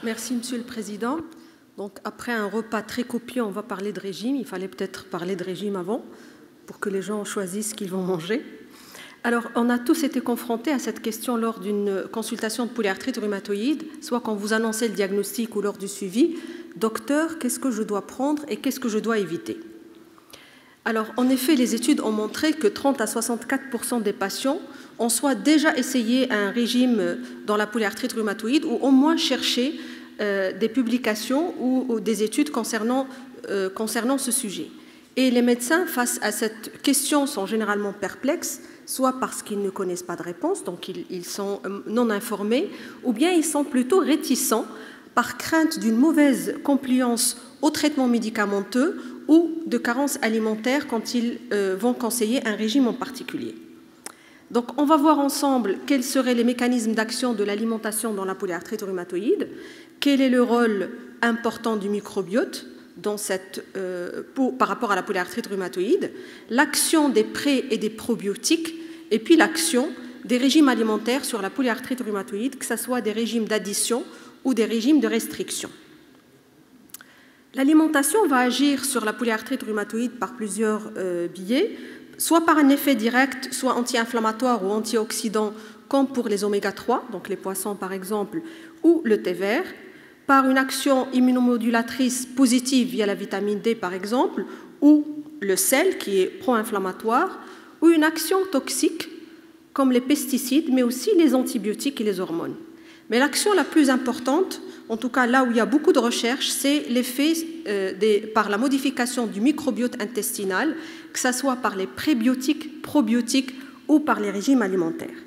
Merci, Monsieur le Président. Donc, après un repas très copieux, on va parler de régime. Il fallait peut-être parler de régime avant pour que les gens choisissent ce qu'ils vont manger. Alors, on a tous été confrontés à cette question lors d'une consultation de polyarthrite rhumatoïde, soit quand vous annoncez le diagnostic ou lors du suivi. Docteur, qu'est-ce que je dois prendre et qu'est-ce que je dois éviter? Alors, en effet, les études ont montré que 30 à 64% des patients ont soit déjà essayé un régime dans la polyarthrite rhumatoïde ou au moins cherché des publications ou des études concernant ce sujet. Et les médecins, face à cette question, sont généralement perplexes, soit parce qu'ils ne connaissent pas de réponse, donc ils sont non informés, ou bien ils sont plutôt réticents par crainte d'une mauvaise compliance au traitement médicamenteux ou de carences alimentaires quand ils vont conseiller un régime en particulier. Donc, on va voir ensemble quels seraient les mécanismes d'action de l'alimentation dans la polyarthrite rhumatoïde, quel est le rôle important du microbiote par rapport à la polyarthrite rhumatoïde, l'action des pré- et des probiotiques, et puis l'action des régimes alimentaires sur la polyarthrite rhumatoïde, que ce soit des régimes d'addition ou des régimes de restriction. L'alimentation va agir sur la polyarthrite rhumatoïde par plusieurs biais, soit par un effet direct, soit anti-inflammatoire ou antioxydant, comme pour les oméga-3, donc les poissons par exemple, ou le thé vert, par une action immunomodulatrice positive via la vitamine D par exemple, ou le sel qui est pro-inflammatoire, ou une action toxique comme les pesticides, mais aussi les antibiotiques et les hormones. Mais l'action la plus importante, en tout cas là où il y a beaucoup de recherches, c'est l'effet par la modification du microbiote intestinal, que ce soit par les prébiotiques, probiotiques ou par les régimes alimentaires.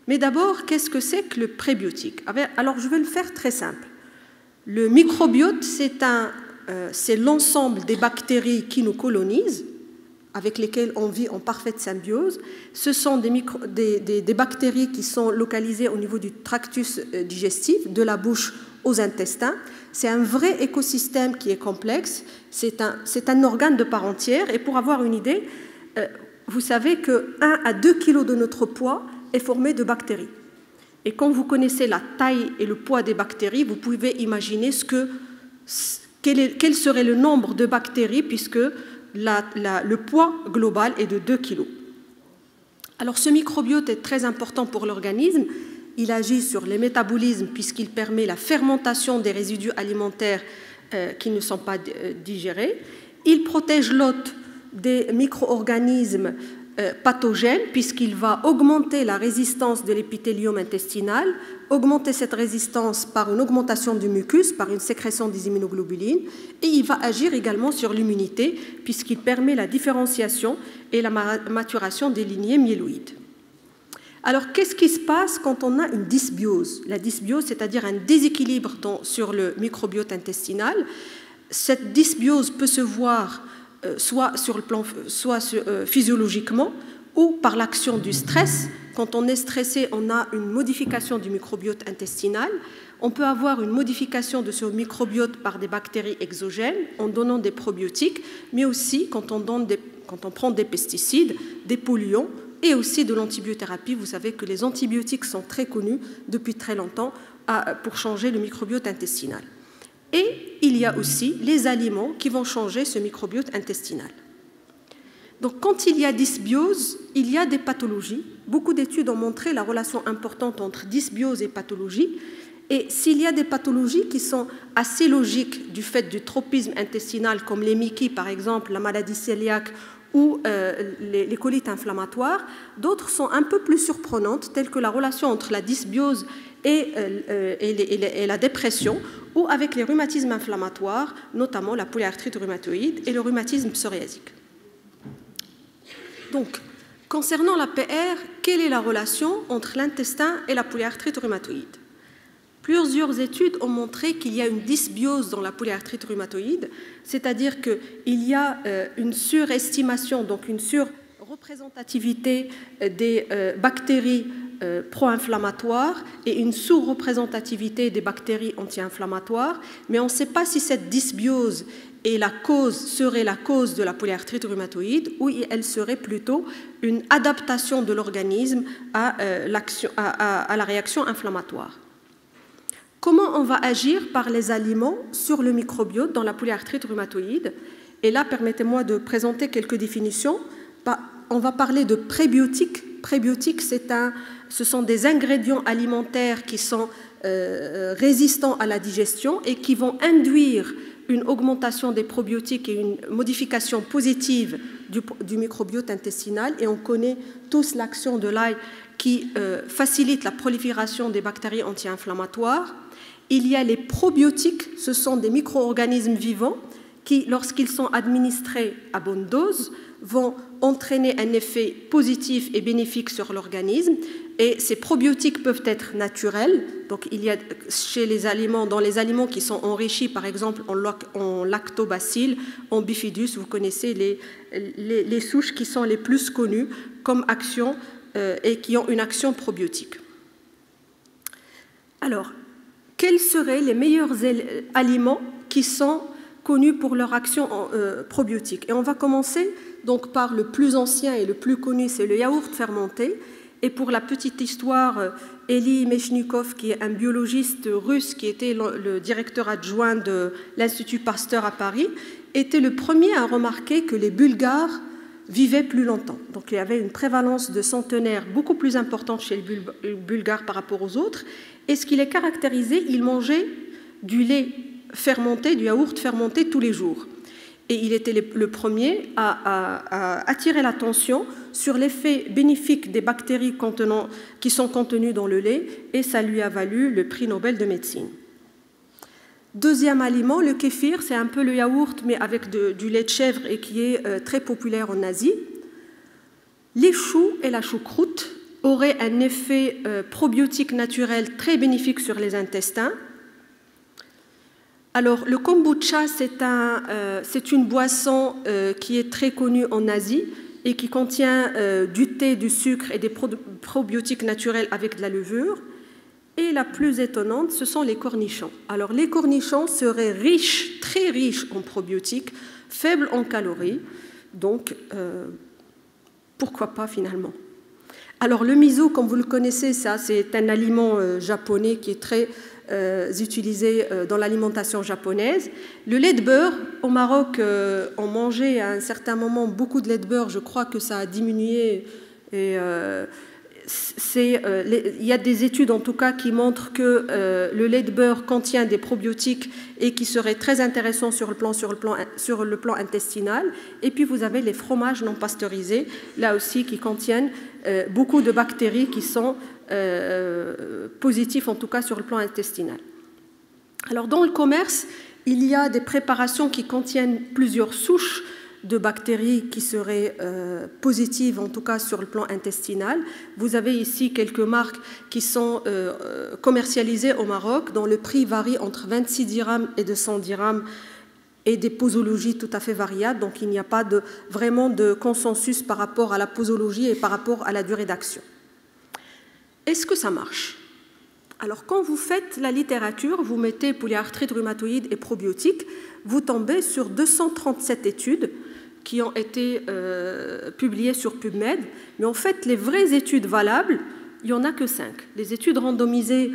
Mais d'abord, qu'est-ce que c'est que le prébiotique? Alors, je vais le faire très simple. Le microbiote, c'est l'ensemble des bactéries qui nous colonisent, avec lesquelles on vit en parfaite symbiose. Ce sont des bactéries qui sont localisées au niveau du tractus digestif, de la bouche aux intestins. C'est un vrai écosystème qui est complexe. C'est un organe de part entière. Et pour avoir une idée, vous savez que 1 à 2 kg de notre poids est formé de bactéries. Et quand vous connaissez la taille et le poids des bactéries, vous pouvez imaginer quel serait le nombre de bactéries, puisque le poids global est de 2 kg. Alors ce microbiote est très important pour l'organisme. Il agit sur les métabolismes puisqu'il permet la fermentation des résidus alimentaires qui ne sont pas digérés. Il protège l'hôte des micro-organismes pathogènes puisqu'il va augmenter la résistance de l'épithélium intestinal, augmenter cette résistance par une augmentation du mucus, par une sécrétion des immunoglobulines, et il va agir également sur l'immunité puisqu'il permet la différenciation et la maturation des lignées myéloïdes. Alors, qu'est-ce qui se passe quand on a une dysbiose? La dysbiose, c'est-à-dire un déséquilibre sur le microbiote intestinal. Cette dysbiose peut se voir soit physiologiquement ou par l'action du stress. Quand on est stressé, on a une modification du microbiote intestinal. On peut avoir une modification de ce microbiote par des bactéries exogènes en donnant des probiotiques, mais aussi quand on prend des pesticides, des polluants et aussi de l'antibiothérapie. Vous savez que les antibiotiques sont très connus depuis très longtemps pour changer le microbiote intestinal. Et il y a aussi les aliments qui vont changer ce microbiote intestinal. Donc, quand il y a dysbiose, il y a des pathologies. Beaucoup d'études ont montré la relation importante entre dysbiose et pathologie. Et s'il y a des pathologies qui sont assez logiques du fait du tropisme intestinal, comme les MICI par exemple, la maladie cœliaque ou les colites inflammatoires, d'autres sont un peu plus surprenantes, telles que la relation entre la dysbiose et la dépression, ou avec les rhumatismes inflammatoires, notamment la polyarthrite rhumatoïde et le rhumatisme psoriasique. Donc, concernant la PR, quelle est la relation entre l'intestin et la polyarthrite rhumatoïde? Plusieurs études ont montré qu'il y a une dysbiose dans la polyarthrite rhumatoïde, c'est-à-dire qu'il y a une surestimation, donc une surreprésentativité des bactéries pro-inflammatoires et une sous-représentativité des bactéries anti-inflammatoires, mais on ne sait pas si cette dysbiose serait la cause de la polyarthrite rhumatoïde ou elle serait plutôt une adaptation de l'organisme à la réaction inflammatoire. comment on va agir par les aliments sur le microbiote dans la polyarthrite rhumatoïde? Et là, permettez-moi de présenter quelques définitions. On va parler de prébiotiques. Prébiotiques, ce sont des ingrédients alimentaires qui sont résistants à la digestion et qui vont induire une augmentation des probiotiques et une modification positive du microbiote intestinal. Et on connaît tous l'action de l'ail qui facilite la prolifération des bactéries anti-inflammatoires. Il y a les probiotiques, ce sont des micro-organismes vivants qui, lorsqu'ils sont administrés à bonne dose, vont entraîner un effet positif et bénéfique sur l'organisme. Et ces probiotiques peuvent être naturels. Donc, il y a dans les aliments qui sont enrichis, par exemple, en lactobacilles, en bifidus, vous connaissez les souches qui sont les plus connues comme action et qui ont une action probiotique. Alors, quels seraient les meilleurs aliments qui sont connus pour leur action probiotique? Et on va commencer donc par le plus ancien et le plus connu, c'est le yaourt fermenté. Et pour la petite histoire, Elie Mechnikov, qui est un biologiste russe qui était le directeur adjoint de l'Institut Pasteur à Paris, était le premier à remarquer que les Bulgares vivaient plus longtemps. Donc il y avait une prévalence de centenaires beaucoup plus importante chez les Bulgares par rapport aux autres. Et ce qui les caractérisait, ils mangeaient du lait fermenté, du yaourt fermenté tous les jours. Et il était le premier à attirer l'attention sur l'effet bénéfique des bactéries qui sont contenues dans le lait, et ça lui a valu le prix Nobel de médecine. Deuxième aliment, le kéfir, c'est un peu le yaourt, mais avec du lait de chèvre et qui est très populaire en Asie. Les choux et la choucroute auraient un effet probiotique naturel très bénéfique sur les intestins. Alors, le kombucha, c'est une boisson qui est très connue en Asie et qui contient du thé, du sucre et des probiotiques naturels avec de la levure. Et la plus étonnante, ce sont les cornichons. Alors, les cornichons seraient riches, très riches en probiotiques, faibles en calories. Donc, pourquoi pas finalement? Alors, le miso, comme vous le connaissez, c'est un aliment japonais qui est très utilisé dans l'alimentation japonaise. Le lait de beurre, au Maroc, on mangeait à un certain moment beaucoup de lait de beurre. Je crois que ça a diminué. Et, il y a des études en tout cas qui montrent que le lait de beurre contient des probiotiques et qui seraient très intéressants sur le plan intestinal. Et puis vous avez les fromages non pasteurisés, là aussi qui contiennent beaucoup de bactéries qui sont positifs en tout cas sur le plan intestinal. Alors dans le commerce, il y a des préparations qui contiennent plusieurs souches de bactéries qui seraient positives, en tout cas sur le plan intestinal. Vous avez ici quelques marques qui sont commercialisées au Maroc, dont le prix varie entre 26 dirhams et 200 dirhams et des posologies tout à fait variables. Donc il n'y a pas vraiment de consensus par rapport à la posologie et par rapport à la durée d'action. Est-ce que ça marche? Alors quand vous faites la littérature, vous mettez polyarthrite rhumatoïde et probiotiques, vous tombez sur 237 études qui ont été publiées sur PubMed. Mais en fait, les vraies études valables, il n'y en a que 5. Les études randomisées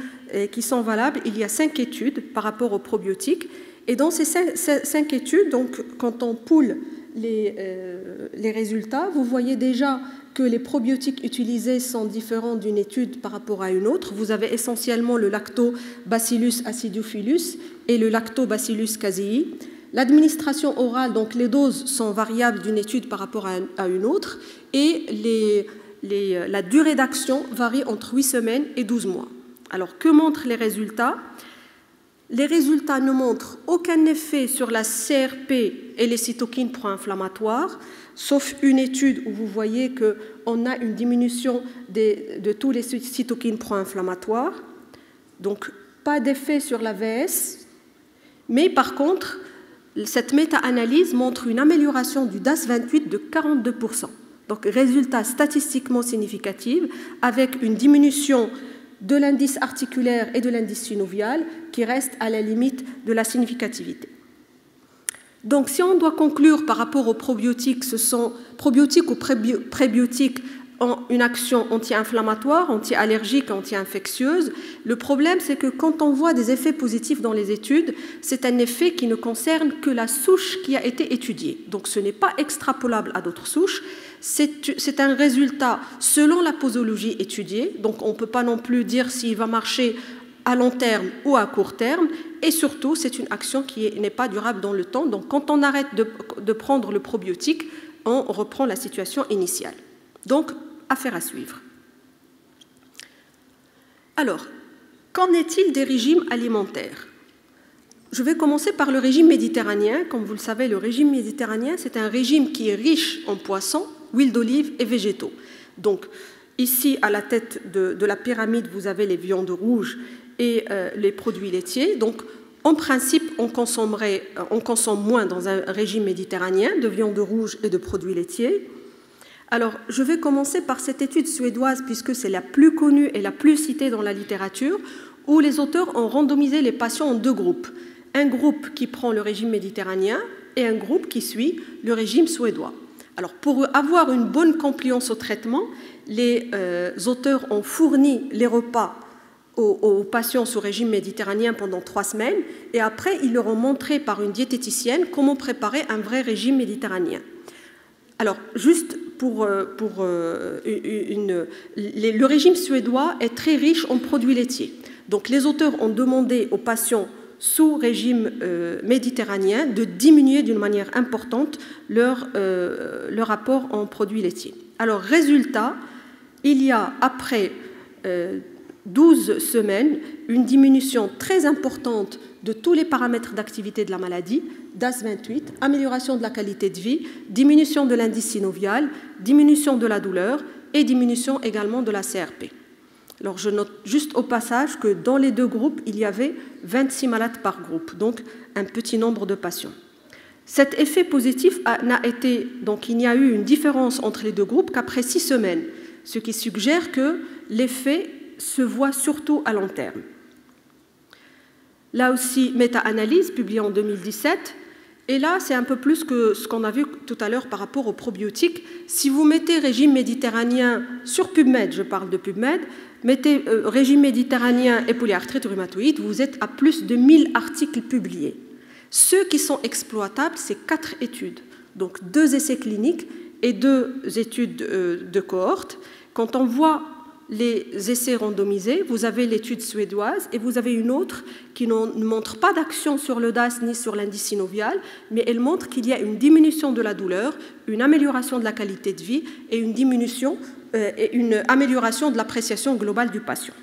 qui sont valables, il y a 5 études par rapport aux probiotiques. Et dans ces 5 études, donc, quand on poule les résultats, vous voyez déjà que les probiotiques utilisés sont différents d'une étude par rapport à une autre. Vous avez essentiellement le Lactobacillus acidophilus et le Lactobacillus casei. L'administration orale, donc les doses sont variables d'une étude par rapport à une autre, et la durée d'action varie entre 8 semaines et 12 mois. Alors, que montrent les résultats? Les résultats ne montrent aucun effet sur la CRP et les cytokines pro-inflammatoires, sauf une étude où vous voyez qu'on a une diminution de tous les cytokines pro-inflammatoires. Donc, pas d'effet sur la VS, mais par contre, cette méta-analyse montre une amélioration du DAS28 de 42%. Donc, résultat statistiquement significatif avec une diminution de l'indice articulaire et de l'indice synovial qui reste à la limite de la significativité. Donc, si on doit conclure par rapport aux probiotiques, ce sont probiotiques ou prébiotiques, ont une action anti-inflammatoire, anti-allergique, anti-infectieuse. Le problème, c'est que quand on voit des effets positifs dans les études, c'est un effet qui ne concerne que la souche qui a été étudiée. Donc ce n'est pas extrapolable à d'autres souches. C'est un résultat selon la posologie étudiée. Donc on ne peut pas non plus dire s'il va marcher à long terme ou à court terme. Et surtout, c'est une action qui n'est pas durable dans le temps. Donc quand on arrête de prendre le probiotique, on reprend la situation initiale. Donc, affaire à suivre. Alors, qu'en est-il des régimes alimentaires? Je vais commencer par le régime méditerranéen. Comme vous le savez, le régime méditerranéen, c'est un régime qui est riche en poissons, huile d'olive et végétaux. Donc, ici, à la tête de la pyramide, vous avez les viandes rouges et les produits laitiers. Donc, en principe, on consomme moins dans un régime méditerranéen de viande rouge et de produits laitiers. Alors, je vais commencer par cette étude suédoise, puisque c'est la plus connue et la plus citée dans la littérature, où les auteurs ont randomisé les patients en deux groupes. Un groupe qui prend le régime méditerranéen et un groupe qui suit le régime suédois. Alors, pour avoir une bonne compliance au traitement, les auteurs ont fourni les repas aux patients sous régime méditerranéen pendant 3 semaines, et après, ils leur ont montré par une diététicienne comment préparer un vrai régime méditerranéen. Alors, juste le régime suédois est très riche en produits laitiers. Donc, les auteurs ont demandé aux patients sous régime méditerranéen de diminuer d'une manière importante leur apport en produits laitiers. Alors, résultat, il y a après 12 semaines, une diminution très importante de tous les paramètres d'activité de la maladie, DAS28, amélioration de la qualité de vie, diminution de l'indice synovial, diminution de la douleur et diminution également de la CRP. Alors je note juste au passage que dans les deux groupes, il y avait 26 malades par groupe, donc un petit nombre de patients. Cet effet positif il n'y a eu une différence entre les deux groupes qu'après 6 semaines, ce qui suggère que l'effet se voit surtout à long terme. Là aussi, méta-analyse publiée en 2017. Et là, c'est un peu plus que ce qu'on a vu tout à l'heure par rapport aux probiotiques. Si vous mettez régime méditerranéen sur PubMed, je parle de PubMed, mettez régime méditerranéen et polyarthrite rhumatoïde, vous êtes à plus de 1000 articles publiés. Ceux qui sont exploitables, c'est 4 études. Donc 2 essais cliniques et 2 études de cohorte. Quand on voit les essais randomisés, vous avez l'étude suédoise et vous avez une autre qui ne montre pas d'action sur le DAS ni sur l'indice synovial, mais elle montre qu'il y a une diminution de la douleur, une amélioration de la qualité de vie et une amélioration de l'appréciation globale du patient.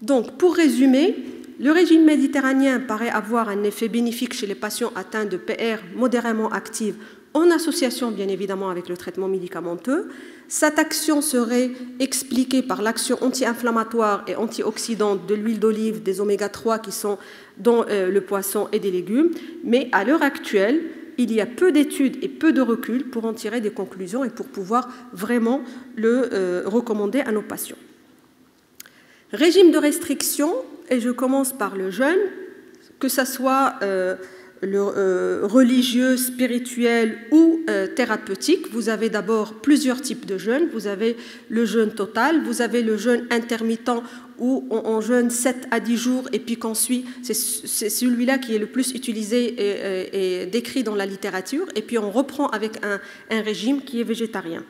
Donc, pour résumer, le régime méditerranéen paraît avoir un effet bénéfique chez les patients atteints de PR modérément active en association bien évidemment avec le traitement médicamenteux. Cette action serait expliquée par l'action anti-inflammatoire et antioxydante de l'huile d'olive, des oméga-3 qui sont dans le poisson et des légumes, mais à l'heure actuelle, il y a peu d'études et peu de recul pour en tirer des conclusions et pour pouvoir vraiment le recommander à nos patients. Régime de restriction, et je commence par le jeûne, que ce soit religieux, spirituel ou thérapeutique. Vous avez d'abord plusieurs types de jeûne. Vous avez le jeûne total, vous avez le jeûne intermittent où on jeûne 7 à 10 jours et puis qu'ensuite, c'est celui-là qui est le plus utilisé et décrit dans la littérature, et puis on reprend avec un régime qui est végétarien.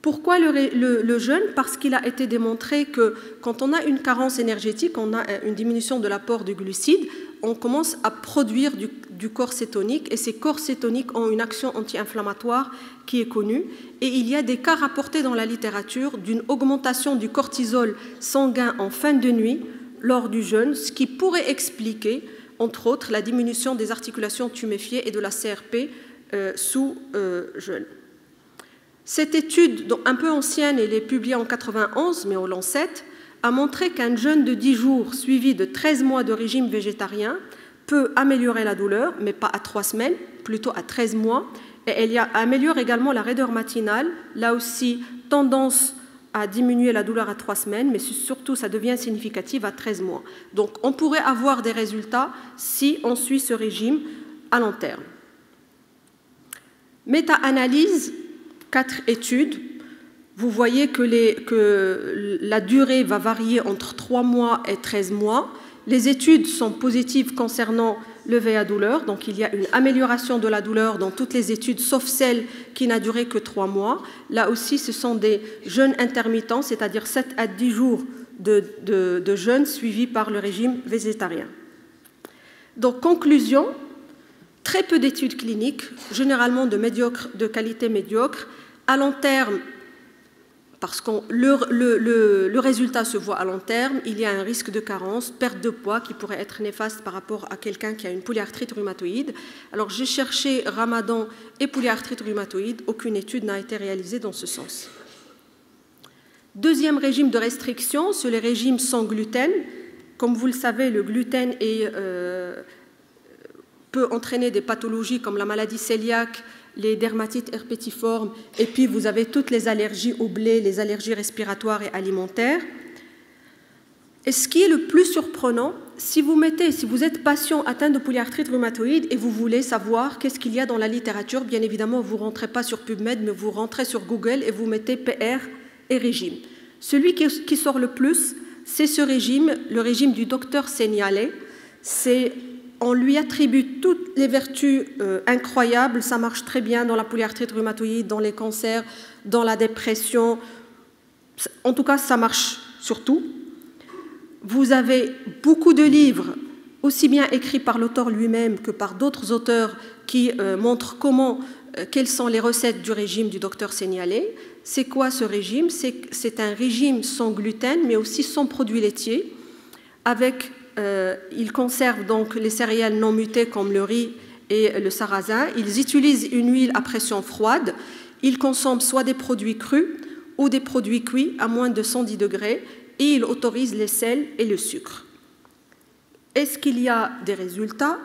Pourquoi le jeûne? Parce qu'il a été démontré que quand on a une carence énergétique, on a une diminution de l'apport de glucides, on commence à produire du corps cétonique, et ces corps cétoniques ont une action anti-inflammatoire qui est connue. Et il y a des cas rapportés dans la littérature d'une augmentation du cortisol sanguin en fin de nuit lors du jeûne, ce qui pourrait expliquer, entre autres, la diminution des articulations tuméfiées et de la CRP sous jeûne. Cette étude, un peu ancienne, elle est publiée en 91, mais au Lancet, a montré qu'un jeûne de 10 jours suivi de 13 mois de régime végétarien peut améliorer la douleur, mais pas à 3 semaines, plutôt à 13 mois. Et elle améliore également la raideur matinale, là aussi tendance à diminuer la douleur à 3 semaines, mais surtout ça devient significatif à 13 mois. Donc on pourrait avoir des résultats si on suit ce régime à long terme. Méta-analyse, 4 études, vous voyez que la durée va varier entre 3 mois et 13 mois. Les études sont positives concernant le VA douleur, donc il y a une amélioration de la douleur dans toutes les études, sauf celle qui n'a duré que 3 mois. Là aussi, ce sont des jeûnes intermittents, c'est-à-dire 7 à 10 jours de jeûne suivis par le régime végétarien. Donc, conclusion, très peu d'études cliniques, généralement de qualité médiocre. À long terme, parce que le résultat se voit à long terme, il y a un risque de carence, perte de poids qui pourrait être néfaste par rapport à quelqu'un qui a une polyarthrite rhumatoïde. Alors j'ai cherché Ramadan et polyarthrite rhumatoïde, aucune étude n'a été réalisée dans ce sens. Deuxième régime de restriction, c'est le régime sans gluten. Comme vous le savez, le gluten peut entraîner des pathologies comme la maladie cœliaque, les dermatites herpétiformes, et puis vous avez toutes les allergies au blé, les allergies respiratoires et alimentaires. Et ce qui est le plus surprenant, si vous êtes patient atteint de polyarthrite rhumatoïde et vous voulez savoir qu'est-ce qu'il y a dans la littérature, bien évidemment, vous ne rentrez pas sur PubMed, mais vous rentrez sur Google et vous mettez PR et régime. Celui qui sort le plus, c'est ce régime, le régime du docteur Senialé. On lui attribue toutes les vertus incroyables, ça marche très bien dans la polyarthrite rhumatoïde, dans les cancers, dans la dépression. En tout cas, ça marche surtout. Vous avez beaucoup de livres, aussi bien écrits par l'auteur lui-même que par d'autres auteurs qui montrent quelles sont les recettes du régime du docteur Senialé. C'est quoi ce régime? C'est un régime sans gluten, mais aussi sans produits laitiers, avec ils conservent donc les céréales non mutées comme le riz et le sarrasin. Ils utilisent une huile à pression froide. Ils consomment soit des produits crus ou des produits cuits à moins de 110 degrés et ils autorisent les sels et le sucre. Est-ce qu'il y a des résultats?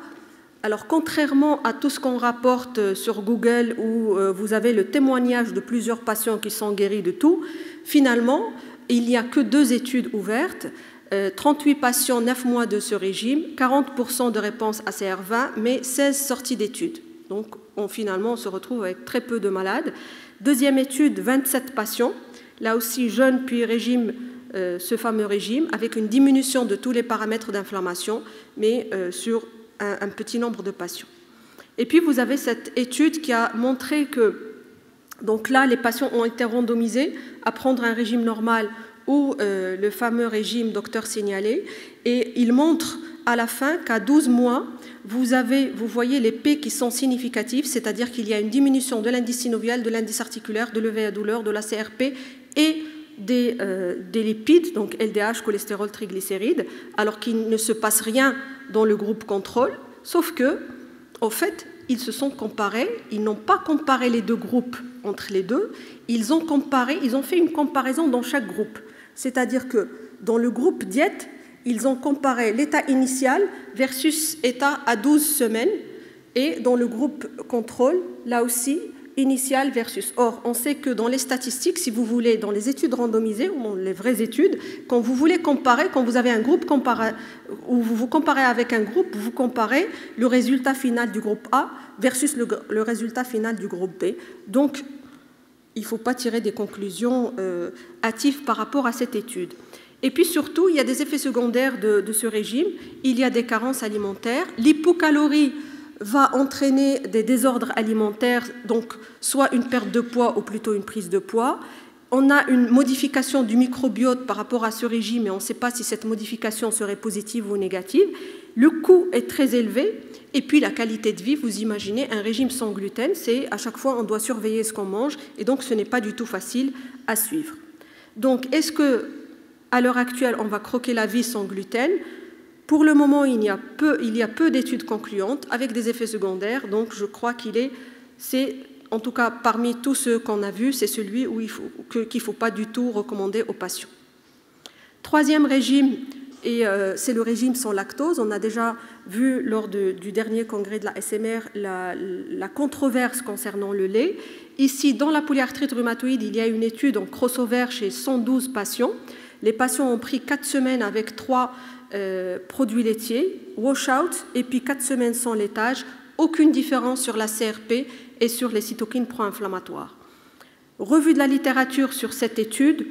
Alors, contrairement à tout ce qu'on rapporte sur Google où vous avez le témoignage de plusieurs patients qui sont guéris de tout, finalement, il n'y a que 2 études ouvertes. 38 patients, 9 mois de ce régime, 40% de réponses à CR20, mais 16 sorties d'études. Donc, finalement, on se retrouve avec très peu de malades. Deuxième étude, 27 patients, là aussi jeûne puis régime, ce fameux régime, avec une diminution de tous les paramètres d'inflammation, mais sur un petit nombre de patients. Et puis, vous avez cette étude qui a montré que, donc là, les patients ont été randomisés à prendre un régime normal ou le fameux régime docteur Senialé, et il montre à la fin qu'à 12 mois, vous voyez les P qui sont significatifs, c'est-à-dire qu'il y a une diminution de l'indice synovial, de l'indice articulaire, de l'EVA douleur, de la CRP et des lipides, donc LDH, cholestérol, triglycérides, alors qu'il ne se passe rien dans le groupe contrôle, sauf que, au fait, ils se sont comparés, ils n'ont pas comparé les 2 groupes entre les deux, ils ont fait une comparaison dans chaque groupe. C'est-à-dire que dans le groupe diète, ils ont comparé l'état initial versus état à 12 semaines, et dans le groupe contrôle, là aussi, initial versus. Or, on sait que dans les statistiques, si vous voulez, dans les études randomisées, ou dans les vraies études, quand vous voulez comparer, quand vous avez un groupe où vous comparez avec un groupe, vous comparez le résultat final du groupe A versus le résultat final du groupe B. Donc, il ne faut pas tirer des conclusions hâtives par rapport à cette étude. Et puis surtout, il y a des effets secondaires de ce régime. Il y a des carences alimentaires. L'hypocalorie va entraîner des désordres alimentaires, donc soit une perte de poids ou plutôt une prise de poids. On a une modification du microbiote par rapport à ce régime et on ne sait pas si cette modification serait positive ou négative. Le coût est très élevé et puis la qualité de vie, vous imaginez, un régime sans gluten, c'est à chaque fois on doit surveiller ce qu'on mange et donc ce n'est pas du tout facile à suivre. Donc est-ce qu'à l'heure actuelle on va croquer la vie sans gluten? Pour le moment, il y a peu d'études concluantes avec des effets secondaires, donc je crois c'est en tout cas parmi tous ceux qu'on a vus, c'est celui qu'il ne faut pas du tout recommander aux patients. Troisième régime, c'est le régime sans lactose. On a déjà vu lors du dernier congrès de la SMR la controverse concernant le lait. Ici, dans la polyarthrite rhumatoïde, il y a une étude en crossover chez 112 patients. Les patients ont pris 4 semaines avec 3 produits laitiers, washout, et puis 4 semaines sans laitage, aucune différence sur la CRP et sur les cytokines pro-inflammatoires. Revue de la littérature sur cette étude,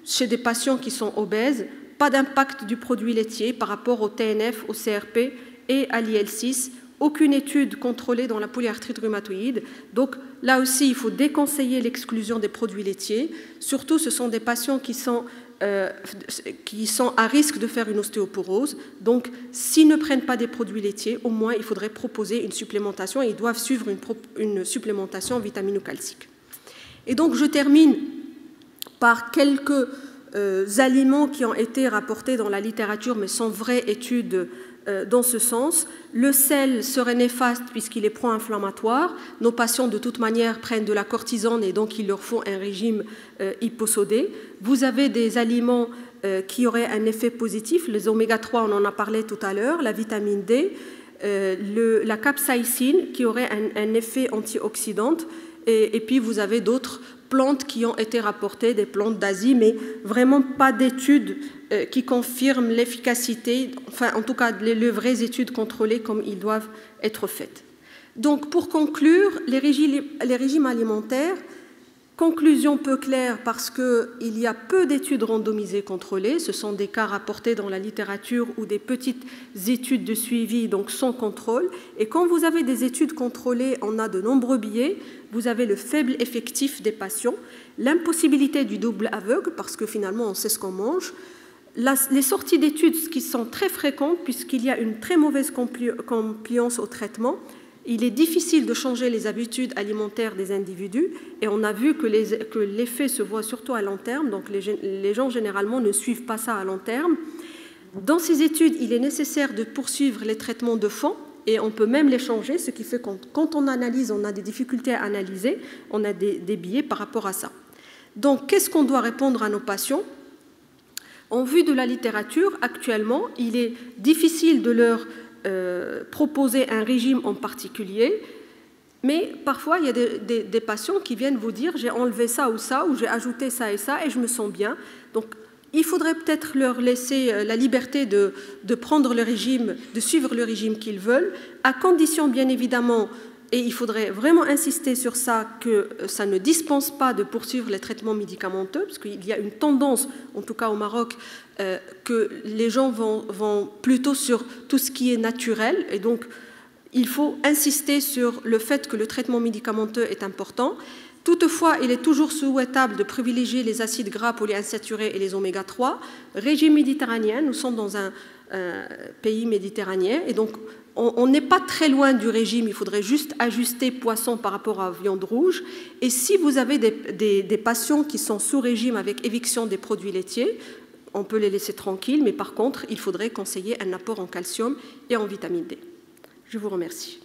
chez des patients qui sont obèses, pas d'impact du produit laitier par rapport au TNF, au CRP et à l'IL6, aucune étude contrôlée dans la polyarthrite rhumatoïde. Donc là aussi, il faut déconseiller l'exclusion des produits laitiers. Surtout, ce sont des patients qui sont à risque de faire une ostéoporose. Donc, s'ils ne prennent pas des produits laitiers, au moins, il faudrait proposer une supplémentation et ils doivent suivre une supplémentation vitamino-calcique. Et donc, je termine par quelques aliments qui ont été rapportés dans la littérature, mais sans vraie étude dans ce sens. Le sel serait néfaste puisqu'il est pro-inflammatoire. Nos patients, de toute manière, prennent de la cortisone et donc il leur faut un régime hyposodé. Vous avez des aliments qui auraient un effet positif. Les oméga-3, on en a parlé tout à l'heure, la vitamine D, la capsaïcine qui aurait un effet antioxydant. Et puis, vous avez d'autres plantes qui ont été rapportées, des plantes d'Asie, mais vraiment pas d'études qui confirment l'efficacité, enfin, en tout cas, les vraies études contrôlées comme ils doivent être faites. Donc, pour conclure, les régimes alimentaires, conclusion peu claire parce qu'il y a peu d'études randomisées contrôlées, ce sont des cas rapportés dans la littérature ou des petites études de suivi, donc sans contrôle. Et quand vous avez des études contrôlées, on a de nombreux biais. Vous avez le faible effectif des patients, l'impossibilité du double aveugle, parce que finalement on sait ce qu'on mange, les sorties d'études qui sont très fréquentes puisqu'il y a une très mauvaise compliance au traitement. Il est difficile de changer les habitudes alimentaires des individus et on a vu que l'effet se voit surtout à long terme, donc les gens généralement ne suivent pas ça à long terme. Dans ces études, il est nécessaire de poursuivre les traitements de fond et on peut même les changer, ce qui fait que quand on analyse, on a des difficultés à analyser, on a des biais par rapport à ça. Donc, qu'est-ce qu'on doit répondre à nos patients? En vue de la littérature, actuellement, il est difficile de leur proposer un régime en particulier, mais parfois il y a des patients qui viennent vous dire j'ai enlevé ça ou j'ai ajouté ça et ça et je me sens bien. Donc il faudrait peut-être leur laisser la liberté de prendre le régime, de suivre le régime qu'ils veulent, à condition bien évidemment, et il faudrait vraiment insister sur ça, que ça ne dispense pas de poursuivre les traitements médicamenteux, parce qu'il y a une tendance, en tout cas au Maroc, que les gens vont plutôt sur tout ce qui est naturel, et donc il faut insister sur le fait que le traitement médicamenteux est important. Toutefois, il est toujours souhaitable de privilégier les acides gras polyinsaturés et les oméga-3. Régime méditerranéen, nous sommes dans un pays méditerranéen, et donc on n'est pas très loin du régime, il faudrait juste ajuster poisson par rapport à viande rouge. Et si vous avez des patients qui sont sous régime avec éviction des produits laitiers, on peut les laisser tranquilles, mais par contre, il faudrait conseiller un apport en calcium et en vitamine D. Je vous remercie.